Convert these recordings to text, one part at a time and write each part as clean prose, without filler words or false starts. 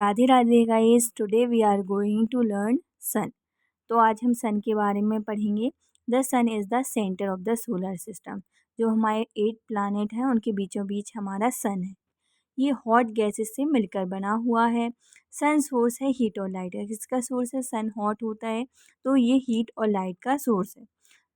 Radhe Radhe guys, today we are going to learn sun. तो आज हम सन के बारे में पढ़ेंगे। The sun is the centre of the solar system. जो हमारे 8 प्लानट हैं उनके बीचों बीच हमारा सन है। ये हॉट गैसेस से मिलकर बना हुआ है। सन सोर्स है हीट और लाइट का। किसका सोर्स है? सन हॉट होता है तो ये हीट और लाइट का सोर्स है।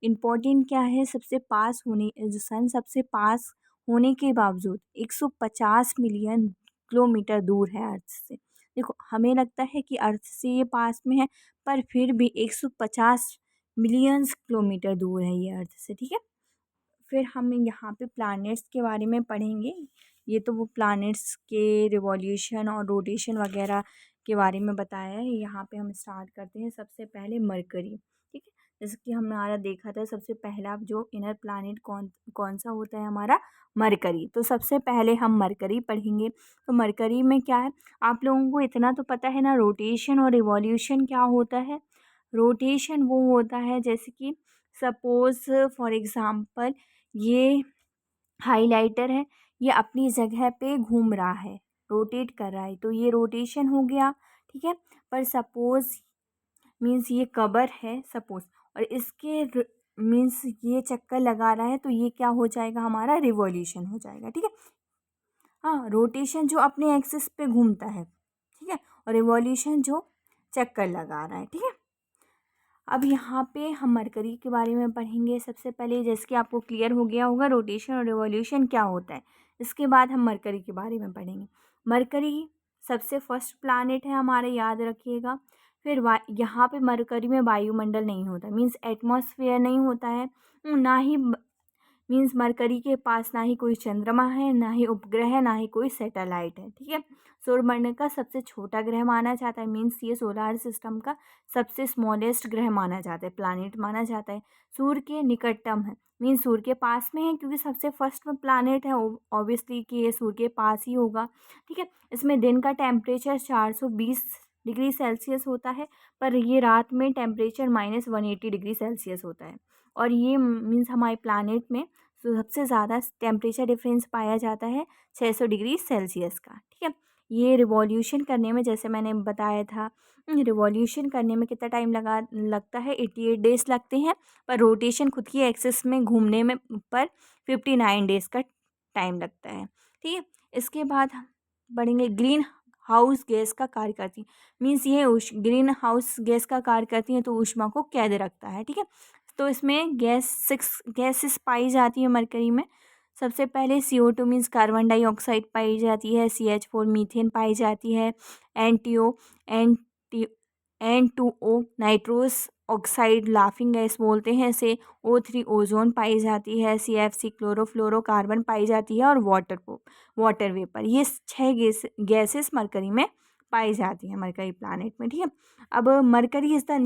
इम्पोर्टेंट क्या है? सबसे पास होने जो सन सबसे पास होने के बावजूद 150 मिलियन किलोमीटर दूर है अर्थ से। देखो, हमें लगता है कि अर्थ से ये पास में है, पर फिर भी 150 मिलियंस किलोमीटर दूर है ये अर्थ से। ठीक है। फिर हम यहाँ पे प्लैनेट्स के बारे में पढ़ेंगे। ये तो वो प्लैनेट्स के रिवॉल्यूशन और रोटेशन वगैरह के बारे में बताया है। यहाँ पे हम स्टार्ट करते हैं सबसे पहले मरकरी। ठीक है। जैसे कि हमारा देखा था सबसे पहला जो इनर प्लैनेट कौन कौन सा होता है? हमारा मरकरी। तो सबसे पहले हम मरकरी पढ़ेंगे। तो मरकरी में क्या है? आप लोगों को इतना तो पता है ना, रोटेशन और रिवॉल्यूशन क्या होता है? रोटेशन वो होता है जैसे कि सपोज फॉर एग्ज़ाम्पल ये हाइलाइटर है, ये अपनी जगह पे घूम रहा है, रोटेट कर रहा है, तो ये रोटेशन हो गया। ठीक है। पर सपोज मीन्स ये कवर है सपोज, और इसके मीन्स ये चक्कर लगा रहा है, तो ये क्या हो जाएगा? हमारा रिवॉल्यूशन हो जाएगा। ठीक है। हाँ, रोटेशन जो अपने एक्सिस पे घूमता है, ठीक है, और रिवॉल्यूशन जो चक्कर लगा रहा है। ठीक है। अब यहाँ पे हम मरकरी के बारे में पढ़ेंगे। सबसे पहले जैसे कि आपको क्लियर हो गया होगा रोटेशन और रिवॉल्यूशन क्या होता है। इसके बाद हम मरकरी के बारे में पढ़ेंगे। मरकरी सबसे फर्स्ट प्लैनेट है हमारे, याद रखिएगा। फिर यहाँ पे मरकरी में वायुमंडल नहीं होता, मीन्स एटमॉस्फेयर नहीं होता है। ना ही मीन्स मरकरी के पास ना ही कोई चंद्रमा है, ना ही उपग्रह है, ना ही कोई सैटेलाइट है। ठीक है। सौरमंडल का सबसे छोटा ग्रह माना जाता है, मीन्स ये सोलर सिस्टम का सबसे स्मॉलेस्ट ग्रह माना जाता है, प्लैनेट माना जाता है। सूर्य के निकटतम है, मीन्स सूर्य के पास में है, क्योंकि सबसे फर्स्ट में प्लैनेट है, ऑब्वियसली कि ये सूर्य के पास ही होगा। ठीक है। इसमें दिन का टेम्परेचर 420 डिग्री सेल्सियस होता है, पर ये रात में टेम्परेचर -180 डिग्री सेल्सियस होता है। और ये मीन्स हमारे प्लैनेट में सबसे ज़्यादा टेम्परेचर डिफरेंस पाया जाता है 600 डिग्री सेल्सियस का। ठीक है। ये रिवॉल्यूशन करने में, जैसे मैंने बताया था, रिवॉल्यूशन करने में कितना टाइम लगता है? 88 डेज़ लगते हैं, पर रोटेशन खुद की एक्सिस में घूमने में पर 59 डेज़ का टाइम लगता है। ठीक है। इसके बाद हम बढ़ेंगे ग्रीन हाउस गैस का कार्य करती है, मीन्स ये ग्रीन हाउस गैस का कार्य करती है तो ऊष्मा को कैद रखता है। ठीक है। तो इसमें गैसेस पाई जाती है मरकरी में। सबसे पहले CO2 मीन्स कार्बन डाइऑक्साइड पाई जाती है, CH4 मीथेन पाई जाती है, NTO N N2O nitrous oxide laughing gas बोलते हैं इसे, O3 ओजोन पाई जाती है, CFC क्लोरोफ्लोरोकार्बन पाई जाती है, और वाटर वेपर। ये 6 गैसेस मरकरी में पाई जाती हैं मरकरी प्लैनेट में। ठीक है। अब Mercury is the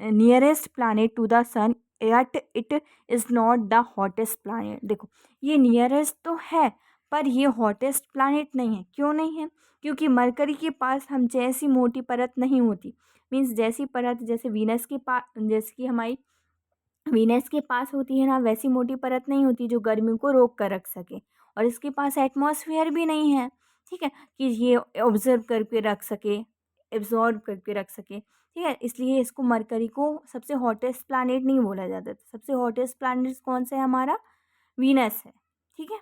nearest planet to the sun, at it is not the hottest planet. देखो, ये नियरेस्ट तो है, पर ये हॉटेस्ट प्लैनेट नहीं है। क्यों नहीं है? क्योंकि मरकरी के पास हम जैसी मोटी परत नहीं होती, मीन्स जैसी परत जैसे वीनस के पास, जैसे कि हमारी वीनस के पास होती है ना, वैसी मोटी परत नहीं होती जो गर्मी को रोक कर रख सके। और इसके पास एटमॉस्फेयर भी नहीं है, ठीक है, कि ये ऑब्जर्व करके रख सके, एब्जॉर्ब करके रख सके। ठीक है। इसलिए इसको मरकरी को सबसे हॉटेस्ट प्लैनेट नहीं बोला जाता। सबसे हॉटेस्ट प्लैनेट कौन सा है? हमारा वीनस है। ठीक है।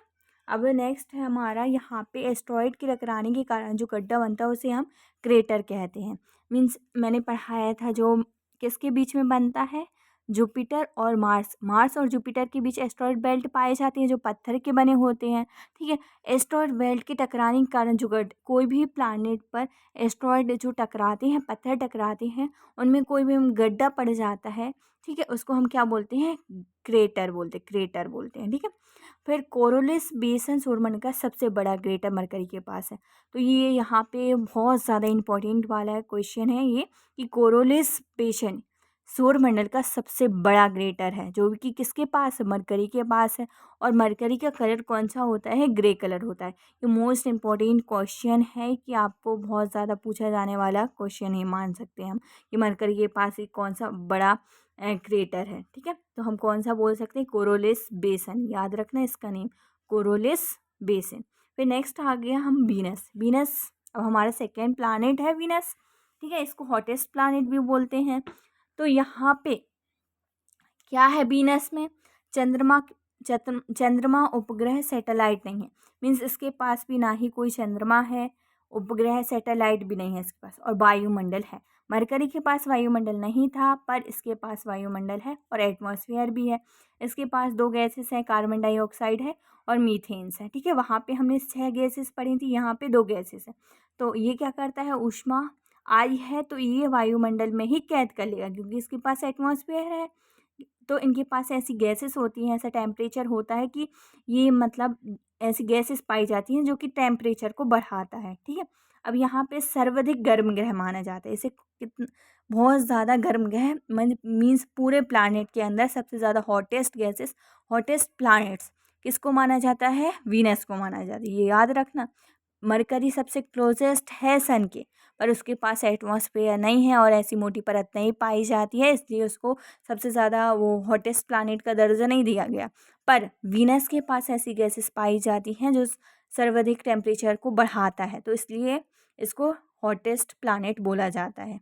अब नेक्स्ट है हमारा, यहाँ पे एस्ट्रॉइड के टकराने के कारण जो गड्ढा बनता है उसे हम क्रेटर कहते हैं। मीन्स मैंने पढ़ाया था जो किसके बीच में बनता है? जुपिटर और मार्स और जुपिटर के बीच एस्ट्रॉइड बेल्ट पाए जाते हैं जो पत्थर के बने होते हैं। ठीक है। एस्ट्रॉइड बेल्ट के टकराने के कारण जो कोई भी प्लैनेट पर एस्ट्रॉइड जो टकराते हैं, पत्थर टकराते हैं, उनमें कोई भी गड्ढा पड़ जाता है, ठीक है, उसको हम क्या बोलते हैं? क्रेटर बोलते हैं। ठीक है। फिर कोरोलिस बेसन सौरमंडल का सबसे बड़ा ग्रेटर मरकरी के पास है। तो ये यहाँ पे बहुत ज़्यादा इंपॉर्टेंट वाला क्वेश्चन है ये, कि कोरोलिस बेसन सौरमंडल का सबसे बड़ा ग्रेटर है, जो कि किसके पास है? मरकरी के पास है। और मरकरी का कलर कौन सा होता है? ग्रे कलर होता है। ये मोस्ट इम्पॉर्टेंट क्वेश्चन है, कि आपको बहुत ज़्यादा पूछा जाने वाला क्वेश्चन है, मान सकते हैं हम, कि मरकरी के पास एक कौन सा बड़ा क्रेटर है। ठीक है। तो हम कौन सा बोल सकते हैं? कोरोलिस बेसन, याद रखना इसका नेम, कोरोलिस बेसन। फिर नेक्स्ट आ गया हम वीनस। अब हमारा सेकेंड प्लानेट है वीनस, ठीक है, इसको हॉटेस्ट प्लानेट भी बोलते हैं। तो यहाँ पे क्या है वीनस में, चंद्रमा उपग्रह सैटेलाइट नहीं है, मीन्स इसके पास भी ना ही कोई चंद्रमा है, उपग्रह सैटेलाइट भी नहीं है इसके पास, और वायुमंडल है। मरकरी के पास वायुमंडल नहीं था, पर इसके पास वायुमंडल है और एटमॉस्फेयर भी है। इसके पास 2 गैसेस हैं, कार्बन डाइऑक्साइड है और मीथेन्स है, ठीक है। वहाँ पे हमने 6 गैसेस पढ़ी थी, यहाँ पे 2 गैसेस है। तो ये क्या करता है, ऊष्मा आई है तो ये वायुमंडल में ही कैद कर लेगा, क्योंकि इसके पास एटमॉस्फेयर है। तो इनके पास ऐसी गैसेस होती हैं, ऐसा टेम्परेचर होता है कि ये मतलब ऐसी गैसेस पाई जाती हैं जो कि टेम्परेचर को बढ़ाता है, ठीक है। अब यहाँ पे सर्वाधिक गर्म ग्रह माना जाता है इसे, कितना बहुत ज़्यादा गर्म ग्रह मीन्स पूरे प्लानेट के अंदर सबसे ज़्यादा हॉटेस्ट गैसेस, हॉटेस्ट प्लानेट्स किसको माना जाता है, वीनस को माना जाता है, ये याद रखना। मरकरी सबसे क्लोजेस्ट है सन के, पर उसके पास एटमॉस्फेयर नहीं है और ऐसी मोटी परत नहीं पाई जाती है, इसलिए उसको सबसे ज़्यादा वो हॉटेस्ट प्लानेट का दर्जा नहीं दिया गया। पर वीनस के पास ऐसी गैसेस पाई जाती हैं जो सर्वाधिक टेम्परेचर को बढ़ाता है, तो इसलिए इसको हॉटेस्ट प्लानेट बोला जाता है।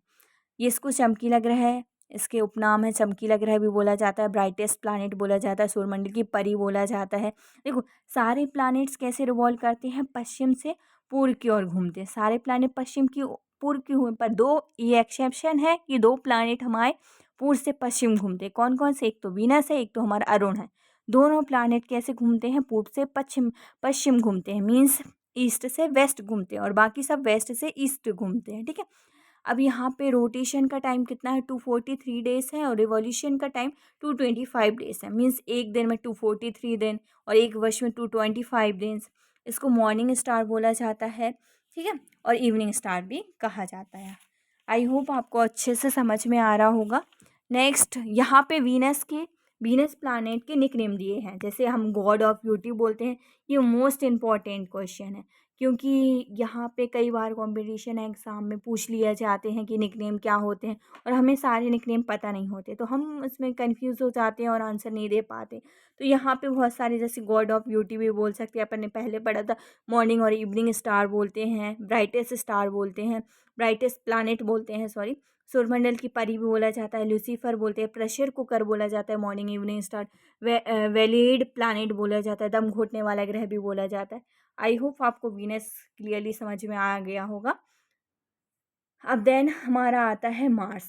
ये इसको चमकीला ग्रह है, इसके उपनाम है, चमकीला ग्रह भी बोला जाता है, ब्राइटेस्ट प्लानेट बोला जाता है, सूर्यमंडल की परी बोला जाता है। देखो सारे प्लानेट्स कैसे रिवॉल्व करते हैं, पश्चिम से पूर्व की ओर घूमते हैं, सारे प्लानेट पश्चिम की पूर्व की हुए, पर 2 ये एक्सेप्शन है कि 2 प्लानेट हमारे पूर्व से पश्चिम घूमते हैं। कौन कौन से, एक तो वीनस है, एक तो हमारा अरुण है। दोनों प्लानेट कैसे घूमते हैं, पूर्व से पश्चिम पश्चिम घूमते हैं, मीन्स ईस्ट से वेस्ट घूमते हैं, और बाकी सब वेस्ट से ईस्ट घूमते हैं, ठीक है। अब यहाँ पे रोटेशन का टाइम कितना है, 243 डेज है, और रिवॉल्यूशन का टाइम 225 डेज है, मीन्स एक दिन में 243 दिन और एक वर्ष में 225 दिन। इसको मॉर्निंग स्टार बोला जाता है, ठीक है, और इवनिंग स्टार भी कहा जाता है। आई होप आपको अच्छे से समझ में आ रहा होगा। नेक्स्ट यहाँ पे वीनस प्लानेट के निकनेम दिए हैं, जैसे हम गॉड ऑफ ब्यूटी बोलते हैं। ये मोस्ट इम्पॉर्टेंट क्वेश्चन है, क्योंकि यहाँ पे कई बार कंपटीशन एग्ज़ाम में पूछ लिया जाते हैं कि निकनेम क्या होते हैं, और हमें सारे निकनेम पता नहीं होते, तो हम उसमें कंफ्यूज हो जाते हैं और आंसर नहीं दे पाते। तो यहाँ पे बहुत सारे, जैसे गॉड ऑफ ब्यूटी भी बोल सकते हैं, अपन ने पहले पढ़ा था। मॉर्निंग और इवनिंग स्टार बोलते हैं, ब्राइटेस्ट स्टार बोलते हैं, ब्राइटेस्ट प्लानेट बोलते हैं, सॉरी, सूर्यमंडल की परी भी बोला जाता है, लूसीफर बोलते हैं, प्रेशर कुकर बोला जाता है, morning evening star, valid planet बोला जाता है, दम घोटने वाला ग्रह भी बोला जाता है। आई होप आपको वीनस क्लियरली समझ में आ गया होगा। अब देन हमारा आता है मार्स।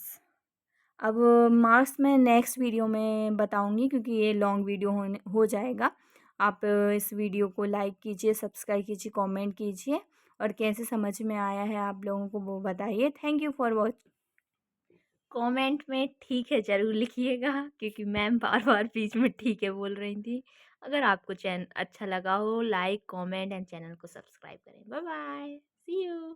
अब मार्स में नेक्स्ट वीडियो में बताऊंगी, क्योंकि ये लॉन्ग वीडियो हो जाएगा। आप इस वीडियो को लाइक कीजिए, सब्सक्राइब कीजिए, कमेंट कीजिए, और कैसे समझ में आया है आप लोगों को वो बताइए। Thank you for watch. Comment में ठीक है ज़रूर लिखिएगा, क्योंकि मैम बार बार बीच में ठीक है बोल रही थी। अगर आपको चैनल अच्छा लगा हो, लाइक कमेंट एंड चैनल को सब्सक्राइब करें। Bye bye, see you.